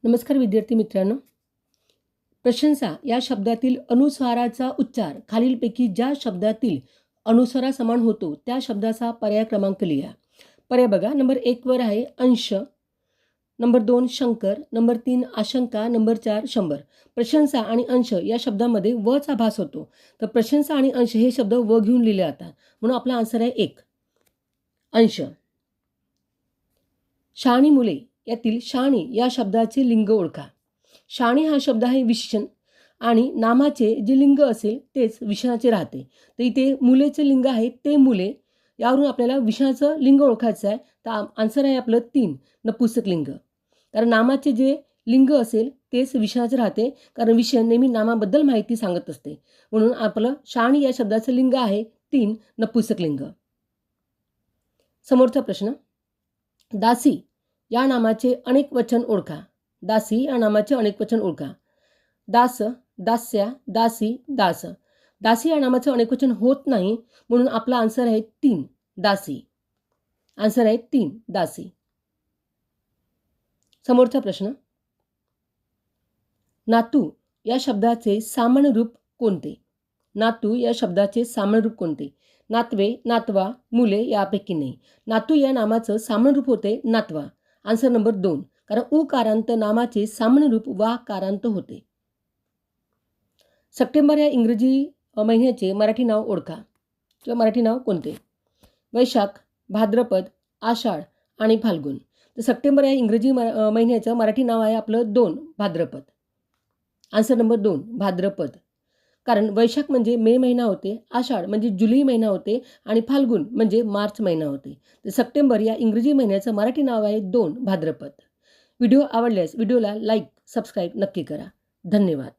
नमस्कार विद्यार्थी मित्रांनो. प्रशंसा या शब्दातील अनुस्वाराचा उच्चार खालीलपैकी ज्या शब्दातील अनुस्वारासमान होतो त्या शब्दाचा पर्याय क्रमांक लिहा. पर्याय बघा. नंबर 1 वर आहे अंश, नंबर 2 शंकर, नंबर 3 आशंका, नंबर 4 100. प्रशंसा आणि अंश या शब्दामध्ये वचा भास होतो. तर प्रशंसा आणि अंश हे शब्द व घेऊन लिहिले जातात, म्हणून आपला आन्सर आहे 1 अंश. शाणी मुले यातील शाणी या शब्दाचे लिंग ओळखा. शाणी हा शब्द आहे विशेषण आणि नामाचे जे लिंग असेल तेच विशेषणाचे राहते. तर इथे मुलेचे लिंग आहे ते मुले, यावरून आपल्याला विशेषणाचं लिंग ओळखायचं आहे. तर आन्सर आहे आपलं 3 नपुंसक लिंग. कारण नामाचे जे लिंग असेल तेच विशेषणाचे राहते, कारण विशेषण नेहमी नामाबद्दल माहिती सांगत असते. म्हणून आपलं शाणी या शब्दाचं लिंग आहे 3 नपुंसक लिंग. समोरचा प्रश्न. दासी या नामाचे अनेक वचन ओळखा. दासी या नामाचे अनेक वचन ओळखा. दास, दास्या, दासी, दास. दासी या नामाचं अनेक वचन होत नाही, म्हणून आपला आन्सर आहे 3 दासी. आन्सर आहे 3 दासी. समोरचा प्रश्न. नातू या शब्दाचे सामान्य रूप कोणते? नातू या शब्दाचे सामान्य रूप कोणते? नातवे, नातवा, मुले यापैकी नाही. नातू या नामाचं सामान्य रूप होते नातवा. आन्सर नंबर 2, कारण उकारांत नामाचे सामान्य रूप वाकारांत होते. सप्टेंबर या इंग्रजी महिन्याचे मराठी नाव ओळखा किंवा मराठी नाव कोणते? वैशाख, भाद्रपद, आषाढ आणि फाल्गुन. तर सप्टेंबर या इंग्रजी महिन्याचं मराठी नाव आहे आपलं 2 भाद्रपद. आन्सर नंबर 2 भाद्रपद. कारण वैशाख म्हणजे मे महिना होते, आषाढ म्हणजे जुलै महिना होते आणि फाल्गुन म्हणजे मार्च महिना होते. तर सप्टेंबर या इंग्रजी महिन्याचं मराठी नाव आहे 2 भाद्रपद. व्हिडिओ आवडल्यास व्हिडिओला लाईक, सबस्क्राईब नक्की करा. धन्यवाद.